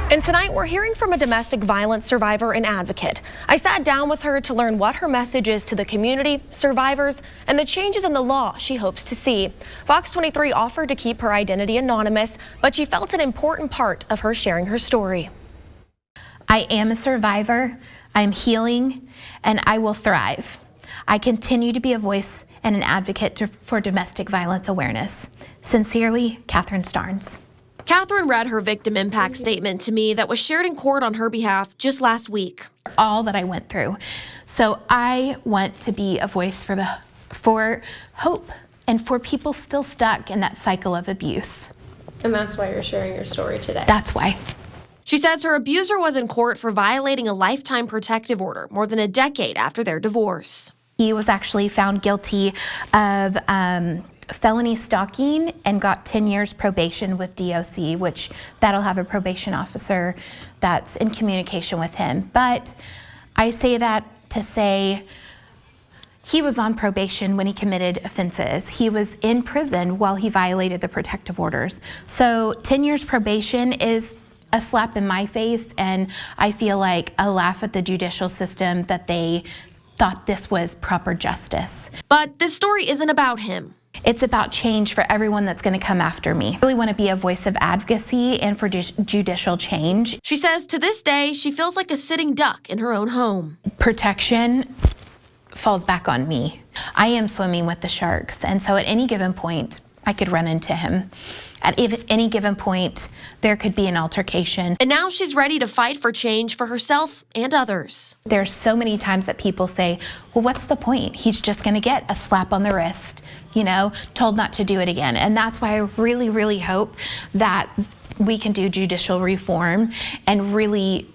And tonight we're hearing from a domestic violence survivor and advocate. I sat down with her to learn what her message is to the community, survivors, and the changes in the law she hopes to see. Fox 23 offered to keep her identity anonymous, but she felt an important part of her sharing her story. I am a survivor, I'm healing, and I will thrive. I continue to be a voice and an advocate for domestic violence awareness. Sincerely, Catherine Starnes. Catherine read her victim impact statement to me that was shared in court on her behalf just last week. All that I went through. So I want to be a voice for hope and for people still stuck in that cycle of abuse. And that's why you're sharing your story today. That's why. She says her abuser was in court for violating a lifetime protective order more than a decade after their divorce. He was actually found guilty of felony stalking and got 10 years probation with DOC, which that'll have a probation officer that's in communication with him. But I say that to say he was on probation when he committed offenses. He was in prison while he violated the protective orders. So 10 years probation is a slap in my face, and I feel like a laugh at the judicial system that they thought this was proper justice. But this story isn't about him. It's about change for everyone that's going to come after me. I really want to be a voice of advocacy and for judicial change. She says to this day, she feels like a sitting duck in her own home. Protection falls back on me. I am swimming with the sharks, and so at any given point, I could run into him. At any given point, there could be an altercation. And now she's ready to fight for change for herself and others. There's so many times that people say, well, what's the point? He's just going to get a slap on the wrist, you know, told not to do it again. And that's why I really, really hope that we can do judicial reform and really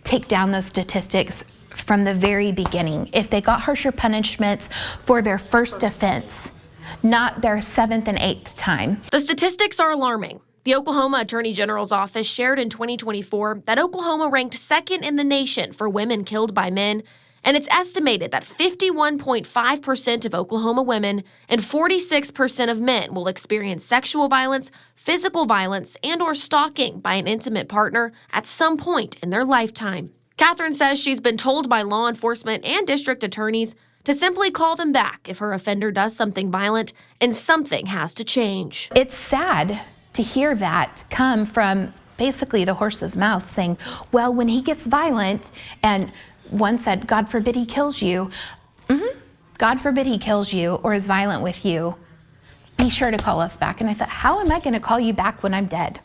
take down those statistics from the very beginning. If they got harsher punishments for their first offense, not their 7th and 8th time. The statistics are alarming. The Oklahoma Attorney General's office shared in 2024 that Oklahoma ranked second in the nation for women killed by men, and it's estimated that 51.5% of Oklahoma women and 46% of men will experience sexual violence, physical violence, and/or stalking by an intimate partner at some point in their lifetime. Catherine says she's been told by law enforcement and district attorneys to simply call them back if her offender does something violent, and something has to change. It's sad to hear that come from basically the horse's mouth, saying, well, when he gets violent, and one said, God forbid he kills you. God forbid he kills you or is violent with you. Be sure to call us back. And I thought, how am I going to call you back when I'm dead?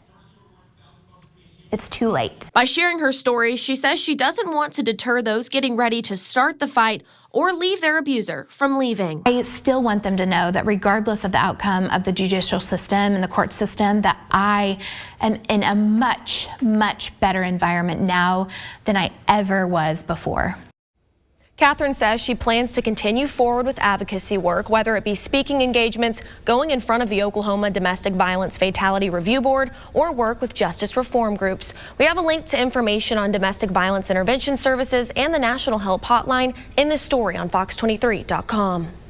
It's too late. By sharing her story, she says she doesn't want to deter those getting ready to start the fight or leave their abuser from leaving. I still want them to know that regardless of the outcome of the judicial system and the court system, that I am in a much, much better environment now than I ever was before. Catherine says she plans to continue forward with advocacy work, whether it be speaking engagements, going in front of the Oklahoma Domestic Violence Fatality Review Board, or work with justice reform groups. We have a link to information on domestic violence intervention services and the National Help Hotline in this story on fox23.com.